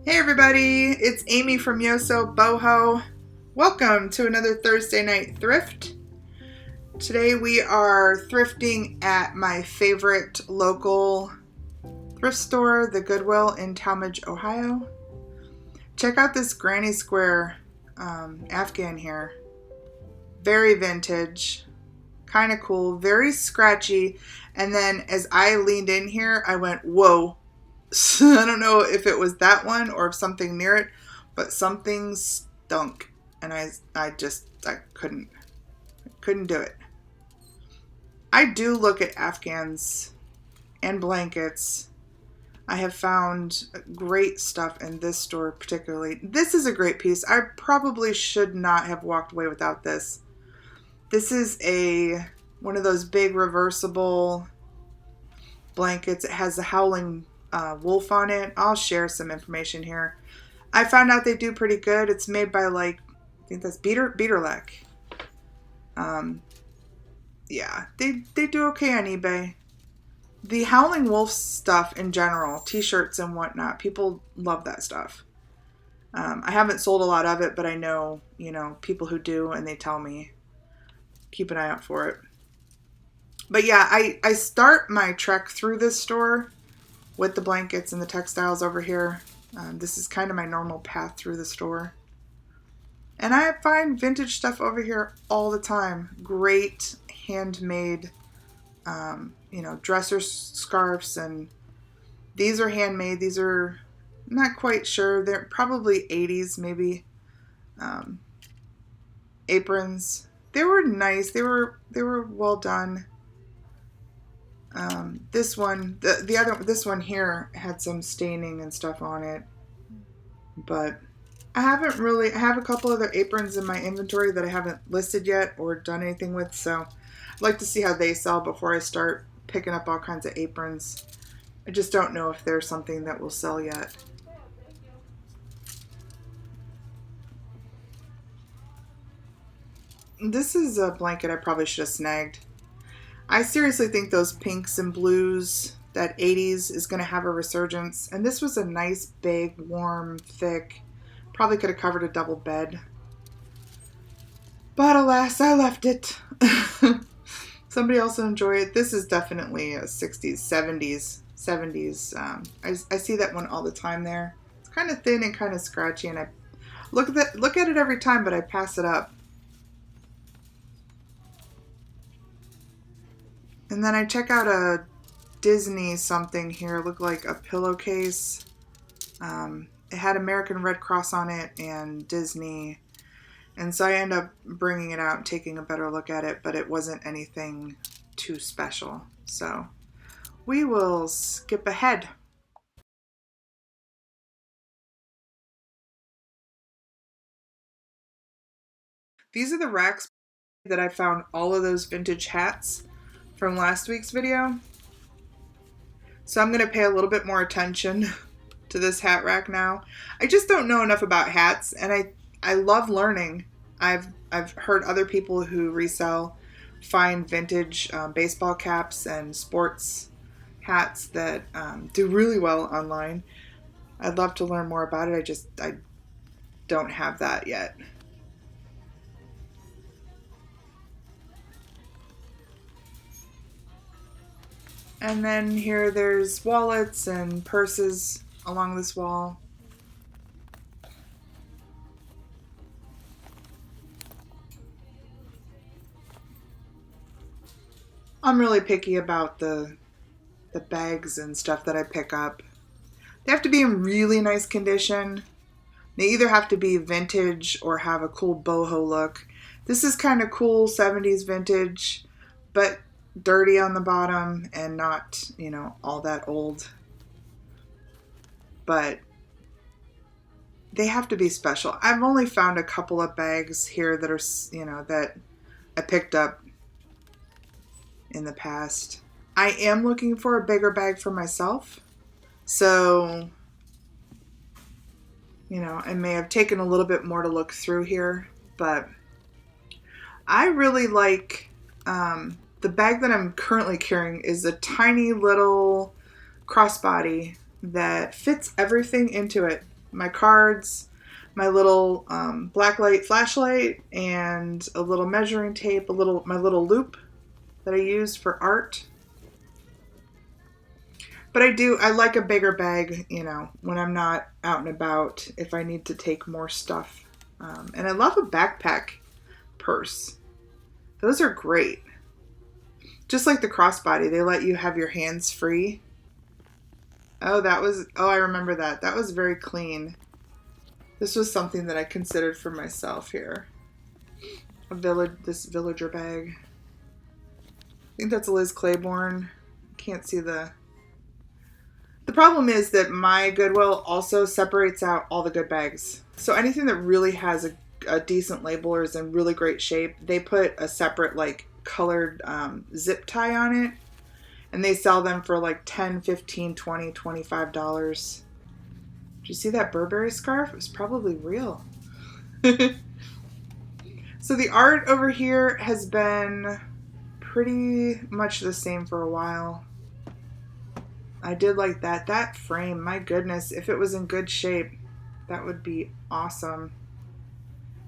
Hey everybody, it's Amy from YoSoBoHo. Welcome to another Thursday night thrift. Today we are thrifting at my favorite local thrift store, the Goodwill in Talmadge, Ohio. Check out this granny square Afghan here. Very vintage, kind of cool, very scratchy. And then as I leaned in here, I went, whoa. I don't know if it was that one or if something near it, but something stunk, and I couldn't do it. I do look at Afghans and blankets. I have found great stuff in this store particularly. This is a great piece. I probably should not have walked away without this. This is one of those big reversible blankets. It has a howling wolf on it. I'll share some information here. I found out they do pretty good. It's made by I think that's Beaterlek. Yeah, they do okay on eBay. The Howling Wolf stuff in general, t-shirts and whatnot, people love that stuff. I haven't sold a lot of it, but I know, people who do, and they tell me, keep an eye out for it. But yeah, I start my trek through this store with the blankets and the textiles over here. This is kind of my normal path through the store. And I find vintage stuff over here all the time. Great handmade, dresser scarves, and these are handmade. These are, I'm not quite sure. They're probably 80s, maybe. Aprons. They were nice. They were well done. This one, this one here had some staining and stuff on it, but I have a couple other aprons in my inventory that I haven't listed yet or done anything with, so I'd like to see how they sell before I start picking up all kinds of aprons. I just don't know if there's something that will sell yet. This is a blanket I probably should have snagged. I seriously think those pinks and blues, that 80s is going to have a resurgence. And this was a nice, big, warm, thick, probably could have covered a double bed. But alas, I left it. Somebody else will enjoy it. This is definitely a 60s, 70s. I see that one all the time there. It's kind of thin and kind of scratchy, and I look at it every time, but I pass it up. And then I check out a Disney something here. It looked like a pillowcase. It had American Red Cross on it and Disney. And so I end up bringing it out and taking a better look at it, but it wasn't anything too special. So we will skip ahead. These are the racks that I found all of those vintage hats from last week's video. So I'm going to pay a little bit more attention to this hat rack now. I just don't know enough about hats, and I love learning. I've heard other people who resell find vintage baseball caps and sports hats that do really well online. I'd love to learn more about it. I don't have that yet. And then here there's wallets and purses along this wall. I'm really picky about the bags and stuff that I pick up. They have to be in really nice condition. They either have to be vintage or have a cool boho look. This is kind of cool 70s vintage, but dirty on the bottom and not, all that old. But they have to be special. I've only found a couple of bags here that are, that I picked up in the past. I am looking for a bigger bag for myself. So, I may have taken a little bit more to look through here, but I really like the bag that I'm currently carrying is a tiny little crossbody that fits everything into it. my cards, my little blacklight flashlight, and a little measuring tape, my little loop that I use for art. But I like a bigger bag, you know, when I'm not out and about, if I need to take more stuff. And I love a backpack purse. Those are great. Just like the crossbody, they let you have your hands free. Oh, I remember that. That was very clean. This was something that I considered for myself here. This villager bag. I think that's Liz Claiborne. Can't see the problem is that my Goodwill also separates out all the good bags. So anything that really has a decent label or is in really great shape, they put a separate like colored zip tie on it. And they sell them for like $10, $15, $20, $25. Did you see that Burberry scarf? It was probably real. So the art over here has been pretty much the same for a while. I did like that. That frame, my goodness, if it was in good shape, that would be awesome.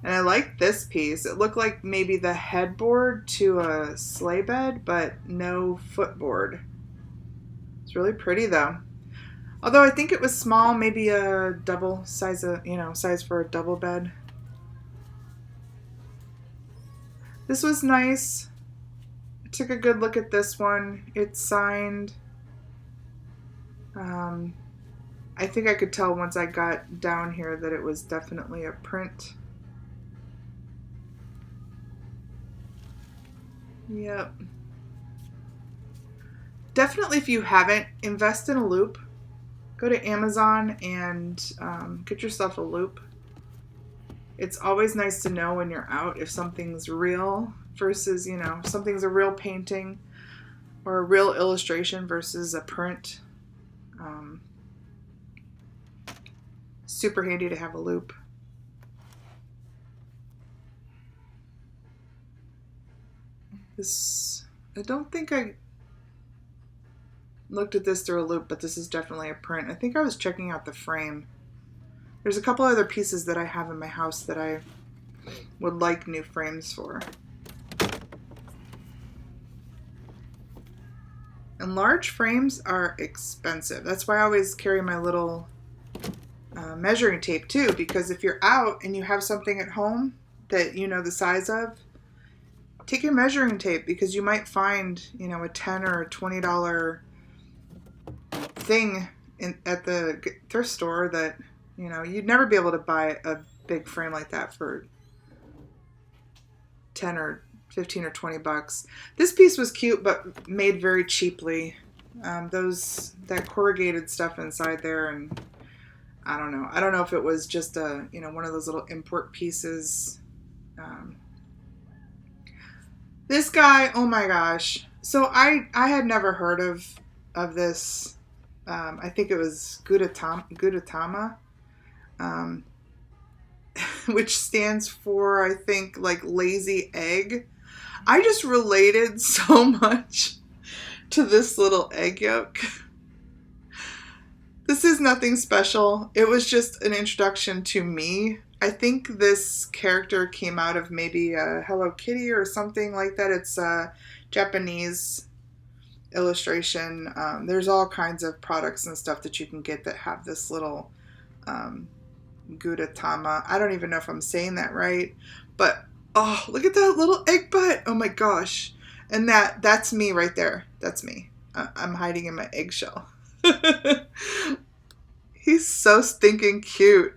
And I like this piece. It looked like maybe the headboard to a sleigh bed, but no footboard. It's really pretty though. Although I think it was small, maybe a double size size for a double bed. This was nice. I took a good look at this one. It's signed. I think I could tell once I got down here that it was definitely a print. Yep. Definitely, if you haven't, invest in a loop. Go to Amazon and get yourself a loop. It's always nice to know when you're out if something's real versus, you know, something's a real painting or a real illustration versus a print. Super handy to have a loop. I don't think I looked at this through a loop, but this is definitely a print. I think I was checking out the frame. There's a couple other pieces that I have in my house that I would like new frames for. And large frames are expensive. That's why I always carry my little measuring tape too, because if you're out and you have something at home that you know the size of, take your measuring tape, because you might find, you know, a $10 or $20 thing at the thrift store that, you know, you'd never be able to buy a big frame like that for 10 or 15 or 20 bucks. This piece was cute, but made very cheaply. That corrugated stuff inside there, and I don't know if it was just one of those little import pieces. This guy, oh my gosh. So I had never heard of this. I think it was Gudetama, which stands for, I think, like lazy egg. I just related so much to this little egg yolk. This is nothing special. It was just an introduction to me. I think this character came out of maybe a Hello Kitty or something like that. It's a Japanese illustration. There's all kinds of products and stuff that you can get that have this little Gudetama. I don't even know if I'm saying that right, but oh, look at that little egg butt. Oh my gosh. And that's me right there. That's me. I'm hiding in my eggshell. He's so stinking cute.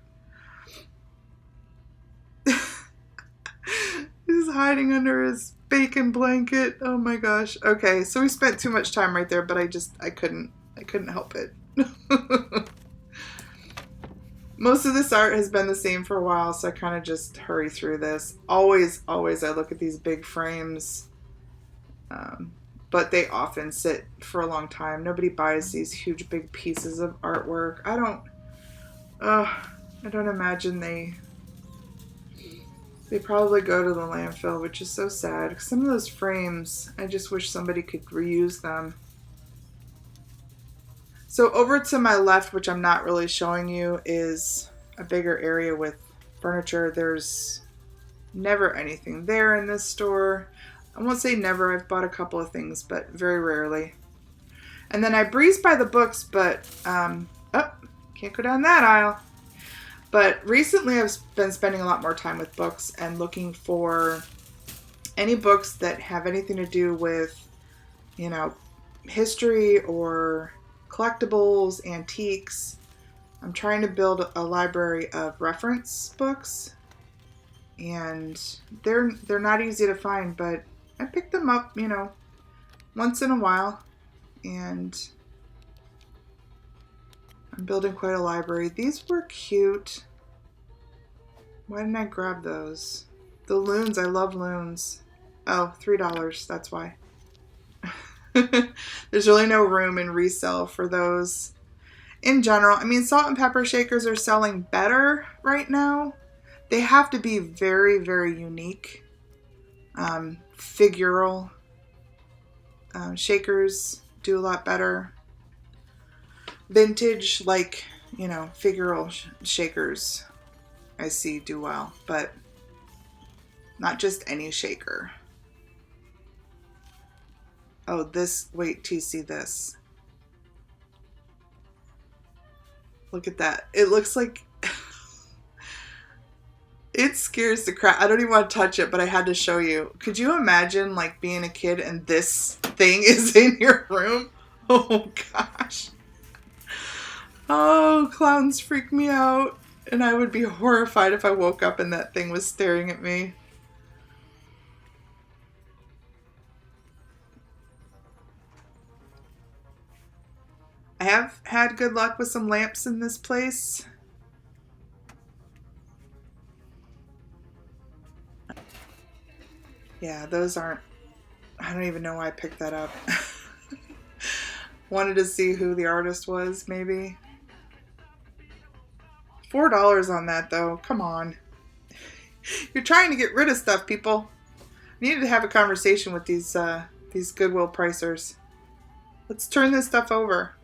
He's hiding under his bacon blanket. Oh my gosh. Okay, so we spent too much time right there, but I couldn't help it. Most of this art has been the same for a while, so I kind of just hurry through this. Always I look at these big frames, but they often sit for a long time. Nobody buys these huge big pieces of artwork. I don't imagine they probably go to the landfill, which is so sad. Some of those frames, I just wish somebody could reuse them. So over to my left, which I'm not really showing you, is a bigger area with furniture. There's never anything there in this store. I won't say never. I've bought a couple of things, but very rarely. And then I breezed by the books, but can't go down that aisle. But recently I've been spending a lot more time with books and looking for any books that have anything to do with, history or collectibles, antiques. I'm trying to build a library of reference books, and they're not easy to find, but I pick them up, once in a while, and I'm building quite a library. These were cute. Why didn't I grab those? The loons, I love loons. Oh, $3, that's why. There's really no room in resale for those. In general, salt and pepper shakers are selling better right now. They have to be very, very unique. Figural shakers do a lot better. Vintage, figural shakers I see do well, but not just any shaker. Oh, wait till you see this. Look at that. It looks like, it scares the crap. I don't even want to touch it, but I had to show you. Could you imagine being a kid and this thing is in your room? Oh gosh. Oh, clowns freak me out. And I would be horrified if I woke up and that thing was staring at me. I have had good luck with some lamps in this place. Yeah, those aren't, I don't even know why I picked that up. Wanted to see who the artist was, maybe. $4 on that, though. Come on. You're trying to get rid of stuff, people. I needed to have a conversation with these Goodwill pricers. Let's turn this stuff over.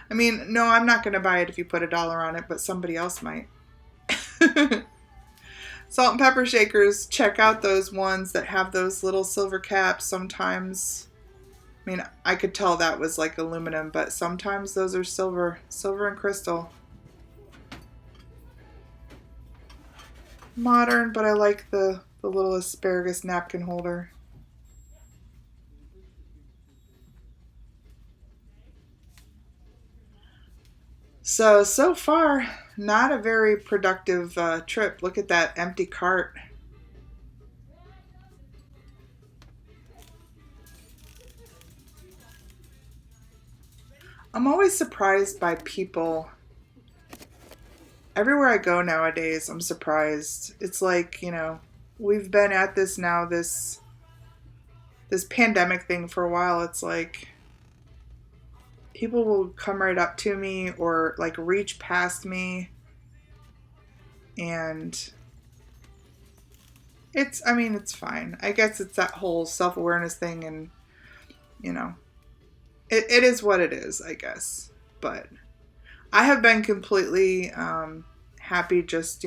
No, I'm not going to buy it if you put $1 on it, but somebody else might. Salt and pepper shakers, check out those ones that have those little silver caps. Sometimes, I could tell that was like aluminum, but sometimes those are silver and crystal. Modern, but I like the little asparagus napkin holder. So far, not a very productive trip. Look at that empty cart. I'm always surprised by people. Everywhere I go nowadays, I'm surprised. It's like, we've been at this now, this pandemic thing for a while. It's like people will come right up to me or reach past me, and it's fine. I guess it's that whole self-awareness thing, and it is what it is, I guess. But I have been completely happy just,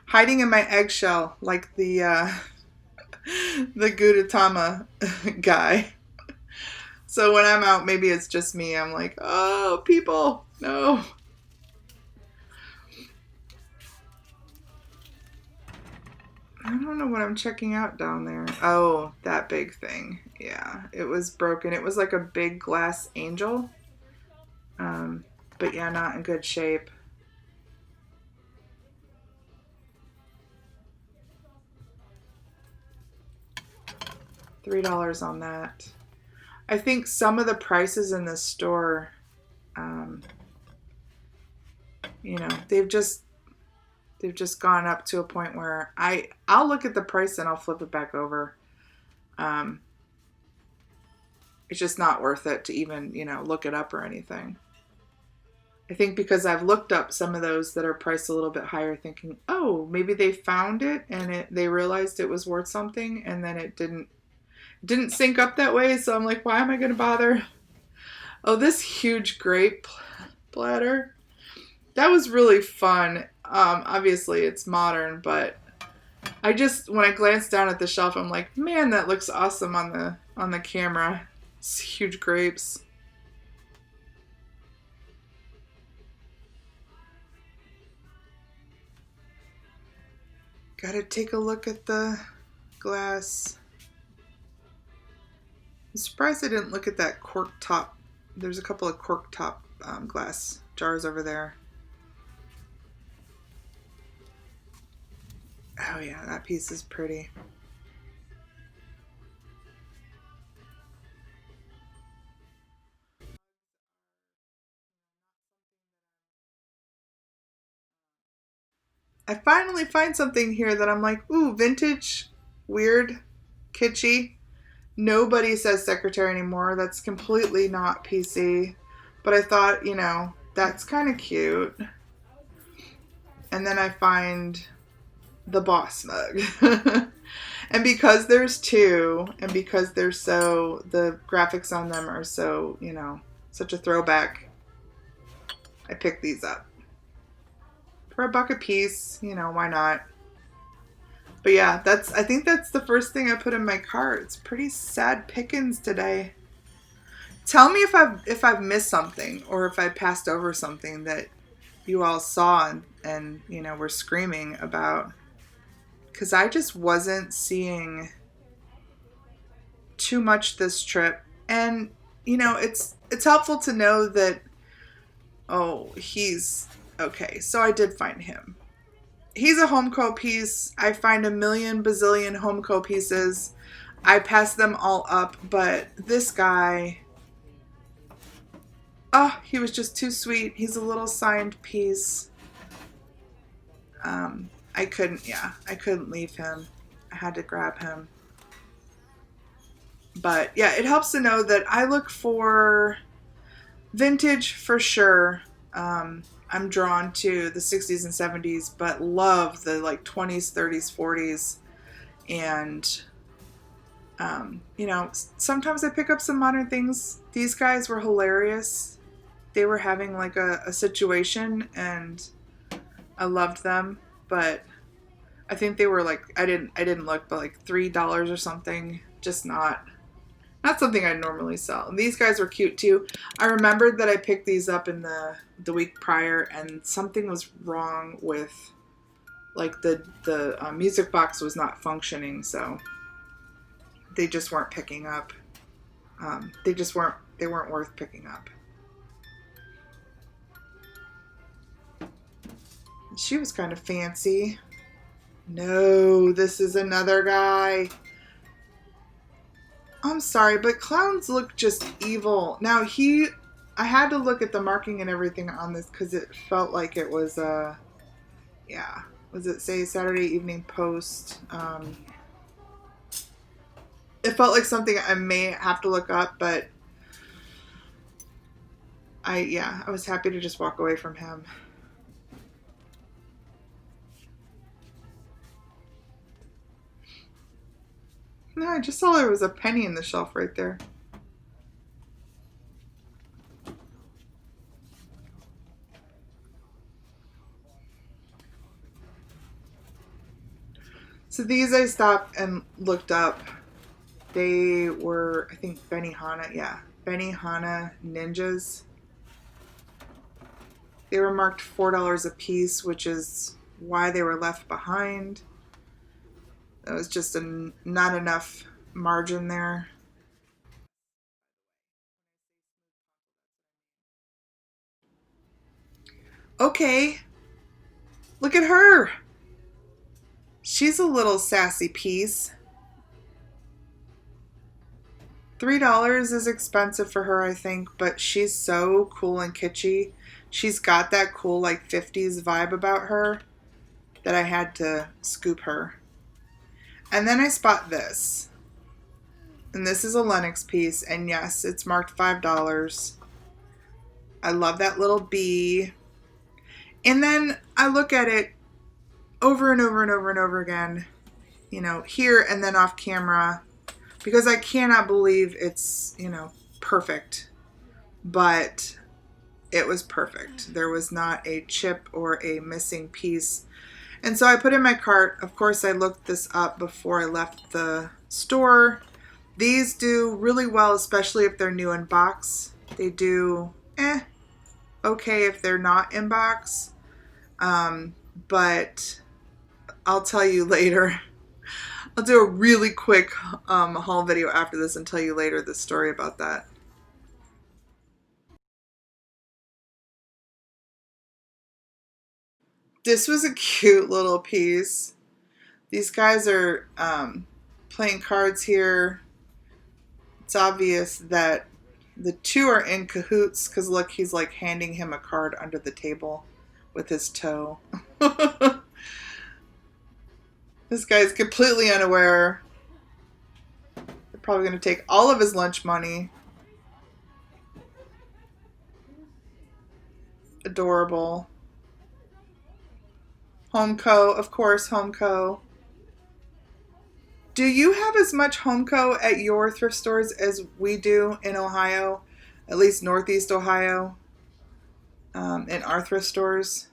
hiding in my eggshell like the Gudetama guy. So when I'm out, maybe it's just me. I'm like, oh, people, no. I don't know what I'm checking out down there. Oh, that big thing. Yeah, it was broken. It was like a big glass angel. But yeah, not in good shape. $3 on that. I think some of the prices in this store, they've just gone up to a point where I'll look at the price and I'll flip it back over. It's just not worth it to even, look it up or anything. I think because I've looked up some of those that are priced a little bit higher thinking, oh, maybe they found it and they realized it was worth something, and then it didn't sync up that way. So I'm like, why am I going to bother? Oh, this huge grape platter. That was really fun. Obviously it's modern, but I just, when I glanced down at the shelf, I'm like, man, that looks awesome on the camera. It's huge grapes. Gotta take a look at the glass. I'm surprised I didn't look at that cork top. There's a couple of cork top glass jars over there. Oh yeah, that piece is pretty. I finally find something here that I'm like, ooh, vintage, weird, kitschy. Nobody says secretary anymore. That's completely not PC. But I thought, that's kind of cute. And then I find the boss mug. And because there's two, and because they're so, the graphics on them are so, such a throwback, I picked these up. For $1 a piece, why not? But yeah, I think that's the first thing I put in my cart. It's pretty sad pickings today. Tell me if I've missed something or if I passed over something that you all saw and were screaming about, because I just wasn't seeing too much this trip. And it's helpful to know that, oh, he's okay. So I did find him. He's a Homeco piece. I find a million bazillion Homeco pieces. I pass them all up, but this guy, oh, he was just too sweet. He's a little signed piece. I couldn't leave him. I had to grab him. But yeah, it helps to know that I look for vintage for sure. I'm drawn to the 60s and 70s, but love the like 20s, 30s, 40s. And, sometimes I pick up some modern things. These guys were hilarious. They were having like a situation and I loved them, but I think they were like, I didn't look, but like $3 or something. Just not something I normally sell. And these guys were cute too. I remembered that I picked these up in the week prior, and something was wrong with like the music box was not functioning, so they just weren't picking up. They weren't worth picking up. She was kind of fancy. No, this is another guy. I'm sorry, but clowns look just evil. Now I had to look at the marking and everything on this because it felt like it was was it say Saturday Evening Post? It felt like something I may have to look up, but I was happy to just walk away from him. No, I just saw there was a penny in the shelf right there. So these I stopped and looked up. They were, I think, Benihana. Yeah, Benihana Ninjas. They were marked $4 a piece, which is why they were left behind. There was just not enough margin there. Okay, look at her. She's a little sassy piece. $3 is expensive for her, I think, but she's so cool and kitschy. She's got that cool like 50s vibe about her that I had to scoop her. And then I spot this. And this is a Lenox piece, and yes, it's marked $5. I love that little bee. And then I look at it over and over and over and over again, here and then off camera, because I cannot believe it's, perfect. But it was perfect. There was not a chip or a missing piece. And so I put in my cart. Of course, I looked this up before I left the store. These do really well, especially if they're new in box. They do okay if they're not in box. But I'll tell you later. I'll do a really quick haul video after this and tell you later the story about that. This was a cute little piece. These guys are playing cards here. It's obvious that the two are in cahoots because look, he's like handing him a card under the table with his toe. This guy's completely unaware. They're probably going to take all of his lunch money. Adorable. Homeco, of course, Homeco. Do you have as much Homeco at your thrift stores as we do in Ohio? At least Northeast Ohio, in our thrift stores?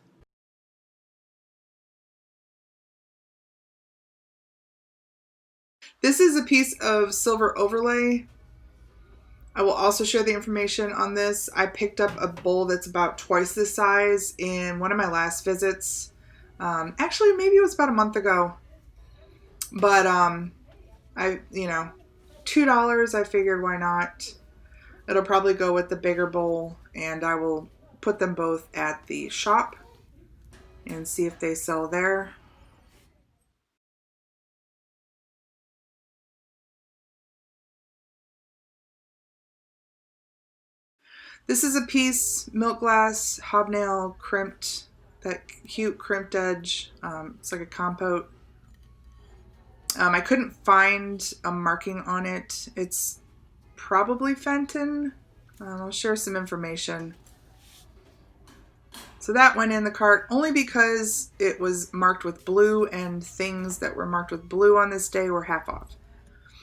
This is a piece of silver overlay. I will also share the information on this. I picked up a bowl that's about twice this size in one of my last visits. Actually, maybe it was about a month ago. But $2, I figured why not? It'll probably go with the bigger bowl, and I will put them both at the shop and see if they sell there. This is a piece, milk glass, hobnail, crimped, that cute crimped edge. It's like a compote. I couldn't find a marking on it. It's probably Fenton. I'll share some information. So that went in the cart only because it was marked with blue, and things that were marked with blue on this day were half off.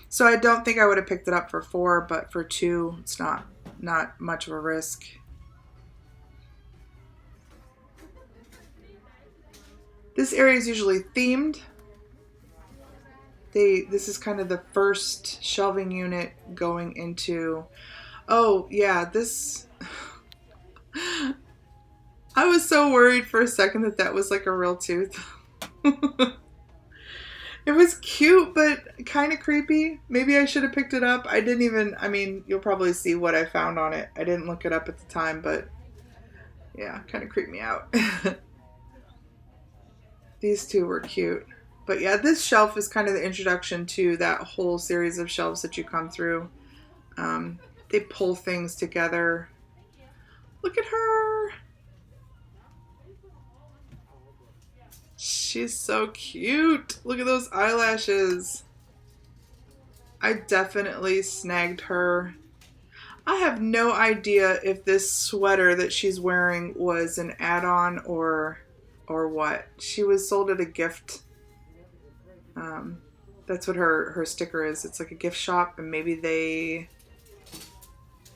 So I don't think I would have picked it up for $4, but for $2, it's not much of a risk. This area is usually themed. This is kind of the first shelving unit going into, oh yeah, this, I was so worried for a second that was like a real tooth. It was cute, but kind of creepy. Maybe I should have picked it up. I mean, you'll probably see what I found on it. I didn't look it up at the time, but yeah, kind of creeped me out. These two were cute. But yeah, this shelf is kind of the introduction to that whole series of shelves that you come through. They pull things together. Look at her. She's so cute. Look at those eyelashes. I definitely snagged her. I have no idea if this sweater that she's wearing was an add-on or what. She was sold at a gift. That's what her sticker is. It's like a gift shop, and maybe they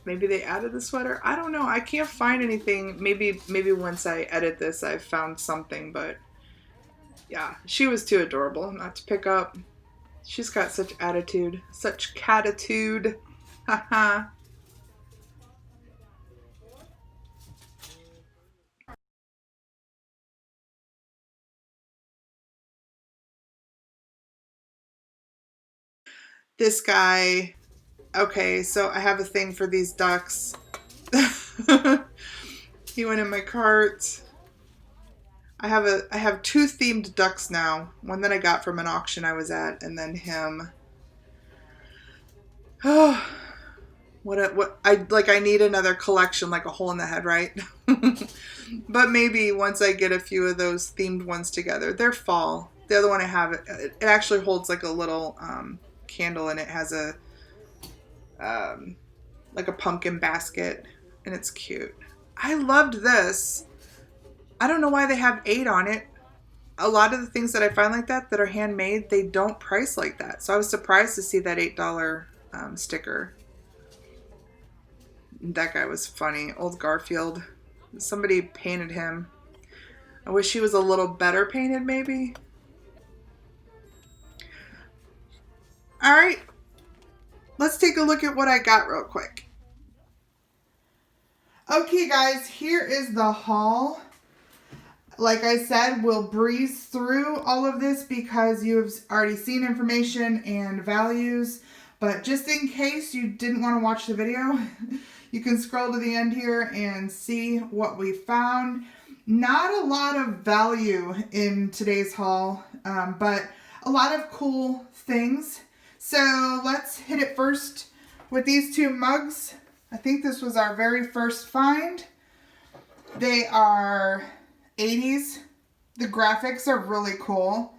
added the sweater. I don't know. I can't find anything. Maybe once I edit this, I've found something, but yeah, she was too adorable not to pick up. She's got such attitude, such catitude. Haha. This guy. Okay, so I have a thing for these ducks. He went in my cart. I have two themed ducks now. One that I got from an auction I was at, and then him. Oh, I need another collection, like a hole in the head, right? But maybe once I get a few of those themed ones together. They're fall. The other one I have, it actually holds like a little candle, and it has a like a pumpkin basket, and it's cute. I loved this. I don't know why they have 8 on it. A lot of the things that I find like that are handmade, they don't price like that. So I was surprised to see that $8 sticker. That guy was funny. Old Garfield. Somebody painted him. I wish he was a little better painted, maybe. All right, let's take a look at what I got real quick. Okay, guys, here is the haul. Like I said, we'll breeze through all of this because you've already seen information and values. But just in case you didn't want to watch the video, you can scroll to the end here and see what we found. Not a lot of value in today's haul, but a lot of cool things. So let's hit it first with these two mugs. I think this was our very first find. They are 80s. The graphics are really cool.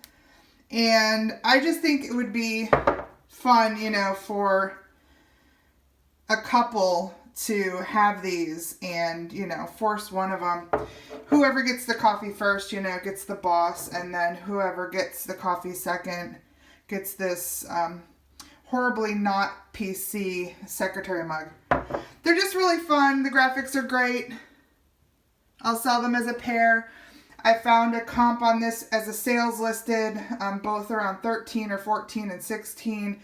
And I just think it would be fun, you know, for a couple to have these and, you know, force one of them. Whoever gets the coffee first, you know, gets the boss, and then whoever gets the coffee second gets this horribly not PC secretary mug. They're just really fun. The graphics are great. I'll sell them as a pair. I found a comp on this as a sales listed, both around 13 or 14 and 16.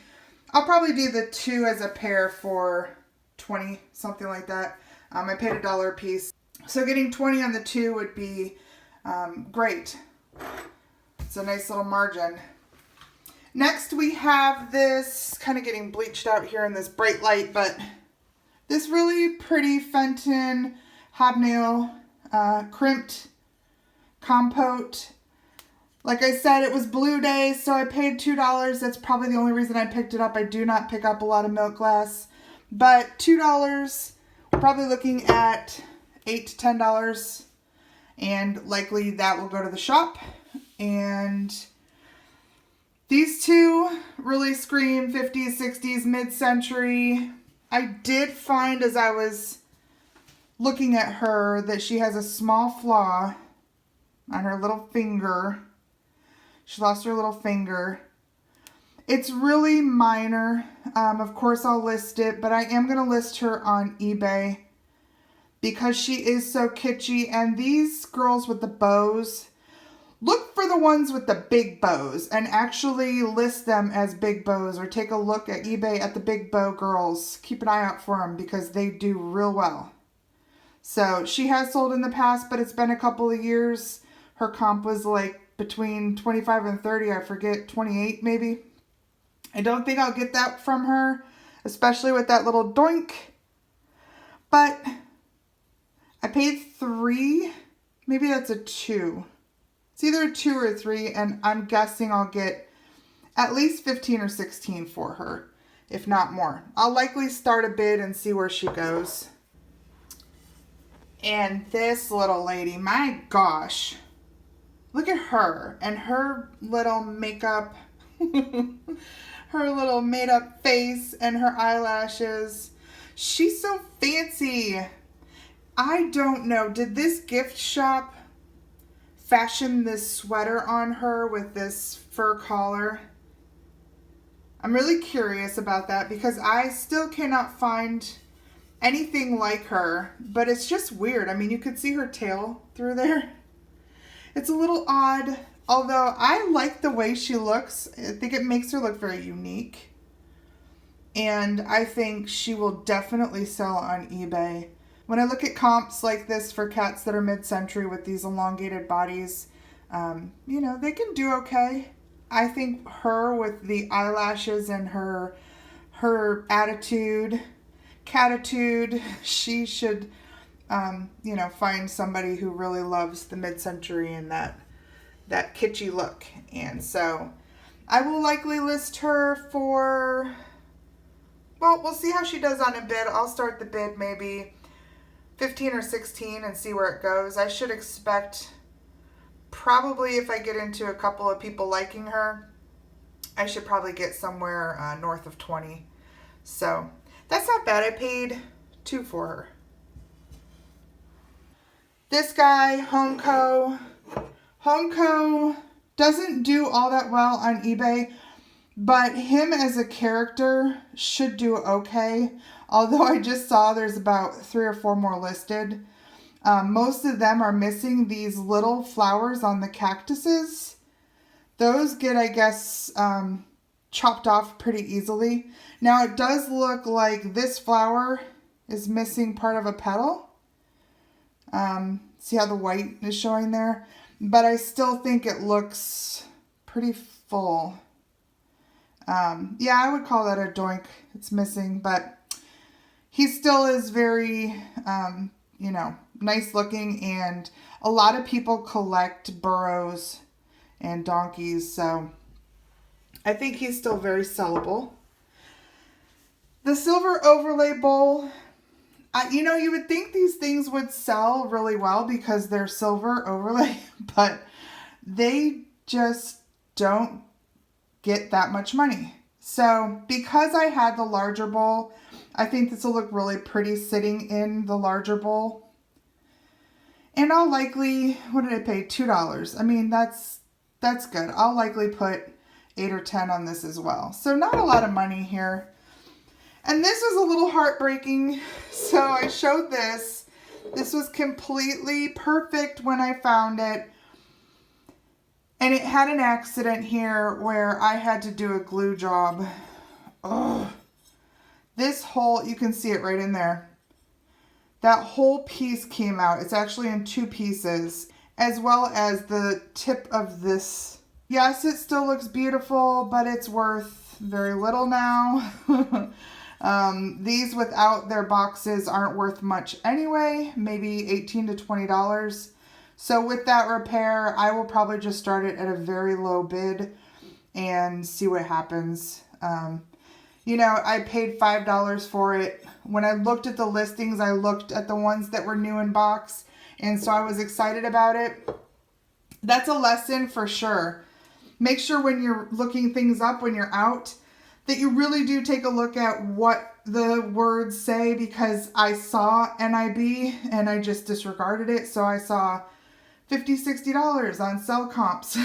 I'll probably do the two as a pair for 20, something like that. I paid $1 a piece. So getting 20 on the two would be great. It's a nice little margin. Next we have this, kind of getting bleached out here in this bright light, but this really pretty Fenton hobnail crimped compote. Like I said, it was blue day, so I paid $2. That's probably the only reason I picked it up. I do not pick up a lot of milk glass, but $2, we're probably looking at $8 to $10, and likely that will go to the shop. And these two really scream 50s, 60s, mid-century. I did find as I was looking at her that she has a small flaw on her little finger. She lost her little finger. It's really minor. Of course, I'll list it, but I am going to list her on eBay because she is so kitschy. And these girls with the bows, look for the ones with the big bows and actually list them as big bows, or take a look at eBay at the big bow girls. Keep an eye out for them because they do real well. So she has sold in the past, but it's been a couple of years. Her comp was like between 25 and 30. I forget, 28 maybe. I don't think I'll get that from her, especially with that little doink. But I paid $3. Maybe that's a $2. It's either a $2 or a $3, and I'm guessing I'll get at least $15 or $16 for her, if not more. I'll likely start a bid and see where she goes. And this little lady, my gosh, look at her and her little makeup, her little made up face and her eyelashes. She's so fancy. I don't know, did this gift shop fashion this sweater on her with this fur collar? I'm really curious about that because I still cannot find anything like her, but it's just weird. I mean, you could see her tail through there. It's a little odd, although I like the way she looks. I think it makes her look very unique. And I think she will definitely sell on eBay. When I look at comps like this for cats that are mid-century with these elongated bodies, you know, they can do okay. I think her with the eyelashes and her attitude, catitude, she should, you know, find somebody who really loves the mid-century and that kitschy look. And so I will likely list her for, well, we'll see how she does on a bid. I'll start the bid maybe 15 or 16 and see where it goes. I should expect probably, if I get into a couple of people liking her, I should probably get somewhere north of 20. So that's not bad. I paid $2 for her. This guy, Homeco doesn't do all that well on eBay, but him as a character should do okay. Although I just saw there's about 3 or 4 more listed. Most of them are missing these little flowers on the cactuses. Those get, I guess, chopped off pretty easily. Now it does look like this flower is missing part of a petal. See how the white is showing there? But I still think it looks pretty full. Yeah, I would call that a doink. It's missing, but he still is very, you know, nice looking, and a lot of people collect burros and donkeys, so I think he's still very sellable. The silver overlay bowl, you know, you would think these things would sell really well because they're silver overlay, but they just don't get that much money. So because I had the larger bowl, I think this will look really pretty sitting in the larger bowl. And I'll likely, what did I pay? $2. I mean, that's good. I'll likely put 8 or 10 on this as well. So not a lot of money here. And this was a little heartbreaking. So I showed this. This was completely perfect when I found it. And it had an accident here where I had to do a glue job. Oh, this whole, you can see it right in there. That whole piece came out. It's actually in 2 pieces, as well as the tip of this. Yes, it still looks beautiful, but it's worth very little now. These without their boxes aren't worth much anyway, maybe $18 to $20. So with that repair, I will probably just start it at a very low bid and see what happens. You know, I paid $5 for it. When I looked at the listings, I looked at the ones that were new in box, and so I was excited about it. That's a lesson for sure. Make sure when you're looking things up, when you're out, that you really do take a look at what the words say, because I saw NIB and I just disregarded it. So I saw $50, $60 on sell comps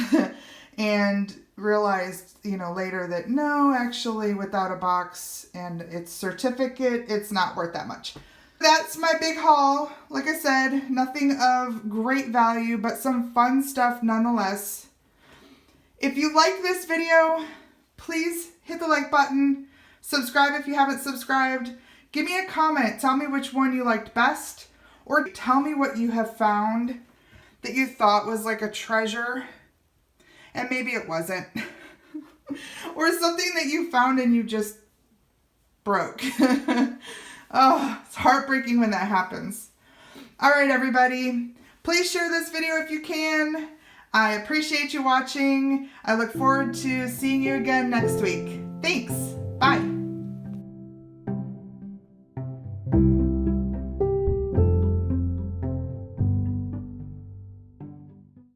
and realized, you know, later that no, actually without a box and its certificate, it's not worth that much. That's my big haul. Like I said, nothing of great value, but some fun stuff nonetheless. If you like this video, please hit the like button. Subscribe if you haven't subscribed. Give me a comment. Tell me which one you liked best, or tell me what you have found that you thought was like a treasure and maybe it wasn't. Or something that you found and you just broke. Oh, it's heartbreaking when that happens. All right, everybody. Please share this video if you can. I appreciate you watching. I look forward to seeing you again next week. Thanks. Bye.